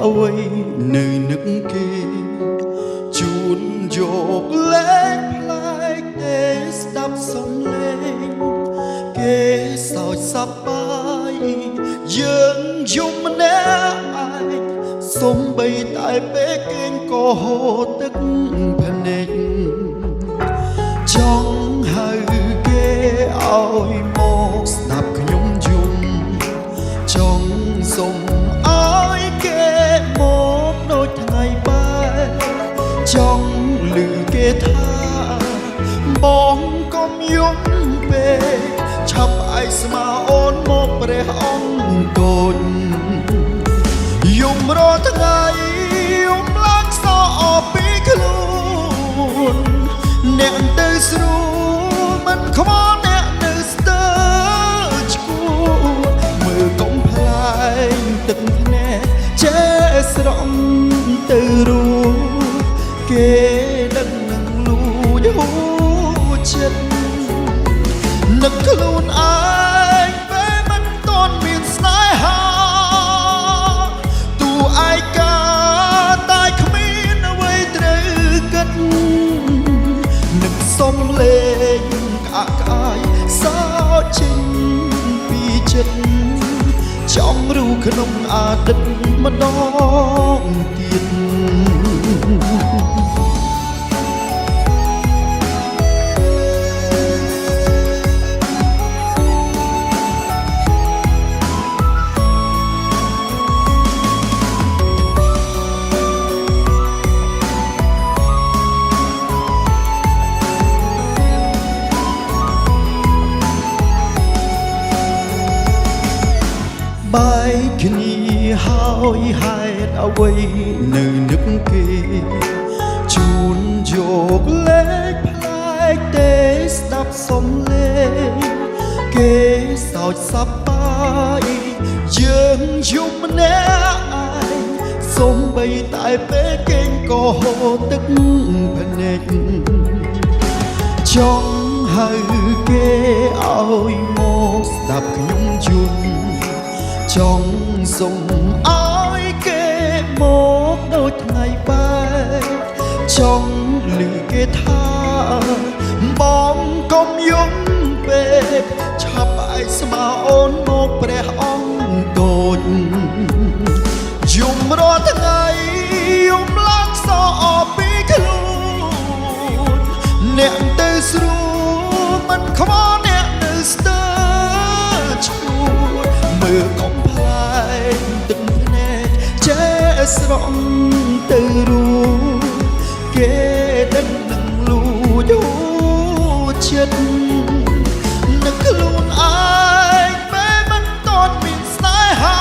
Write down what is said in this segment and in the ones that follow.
អ្វីនៅនឹកគេជូនយកលេងផ្លែកទេស្ដាប់សំឡេងគេសោចសប្បាយយើងយំម្នាក់ឯងសូម្បីតែពេលគេងក៏ហូរទឹកភ្នែកចង់ហៅគេឲ្យមកស្ដាប់ខ្ញុំយំចង់សុំឲ្យគេមកដូចថ្ងៃបែរចង់ឮគេថាបងកុំយំពេកឆាប់ឯស្មាអូនមកព្រះអង្គកូនយំរាល់ថ្ងៃយំឡើងសោអពីខ្លួនអ្នកទៅស្រួលមិនខ្វល់អ្នកនៅស្ទើរឈួរមើលកុំផ្លែងទឹកភ្នែកចេះស្រង់ទៅរួគេដឹងនឹងលួចហួចិត្តនឹកខ្លួនឯងពេលមិនទាន់មានស្នេហាទូឯកាតែគ្មានអ្វីត្រូវគិតនឹកសំលេងក្អាកក្អាយសោចេញពីចិត្តចង់រូក្នុងអតីតម្ដងទៀតបែកគ្នាហើយហេតុអ្វីនៅនឹកគេជូនយកលេខផ្លែកទេស្ដាប់សំឡេងគេសោចសប្បាយយើងយំម្នាក់ឯងសូម្បីតែពេលគេងក៏ហូរទឹកភ្នែកចង់ហៅគេឲ្យមកស្ដាប់ខ្ញុំយំចង់សុំឲ្យគេមកដូចថ្ងៃបែរចង់ឮគេថាបងកុំយំពេកឆាប់ឯស្មាអូនមកព្រះអង្គកូនយំរាល់ថ្ងៃយំឡើងសោអពីខ្លួនអ្នកទៅស្រួលមិនខ្វល់អ្នកនៅស្ទើរឈួរមើលកុំទឹកភ្នែកចេះស្រង់ទៅរួគេដឹងនឹងលួចហួចិត្តនឹកខ្លួនឯងពេលមិនទាន់មានស្នេហា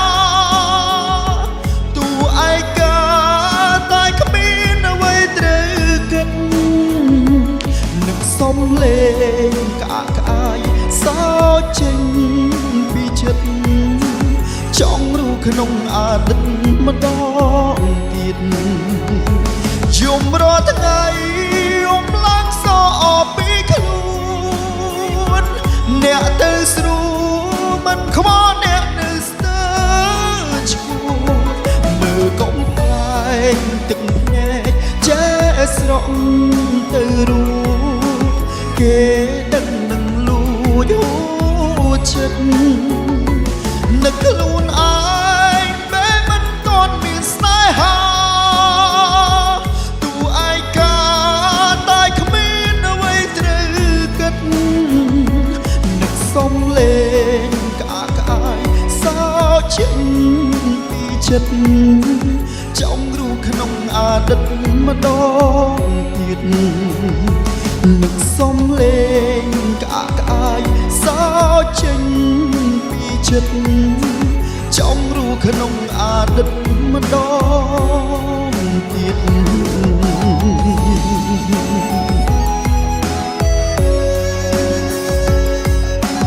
ទូឯកាតែគ្មានអ្វីត្រូវគិតនឹកសំលេងក្អាកក្អាយសោចេញពីចិត្តចង់រូក្នុងអតីតម្ដងទៀតយំរាល់ថ្ងៃយំឡើងសោអពីខ្លួនអ្នកទៅស្រួលមិនខ្វល់អ្នកនៅស្ទើរឈួរមើលកុំផ្លែងទឹកភ្នែកចេះស្រង់ទៅរួគេដឹងនឹងលួចហួចិត្តនឹកខ្លួនឯងពេលមិនទាន់មានស្នេហាទូឯកាតែគ្មានអ្វីត្រូវគិតនឹកសំលេងក្អាកក្អាយសោចេញពីចិត្តចង់រូក្នុងអតីតម្ដងទៀតនឹកសំលេងក្អាកក្អាយសោចេញពីចិត្តចង់រូក្នុងអតីតម្ដងទៀត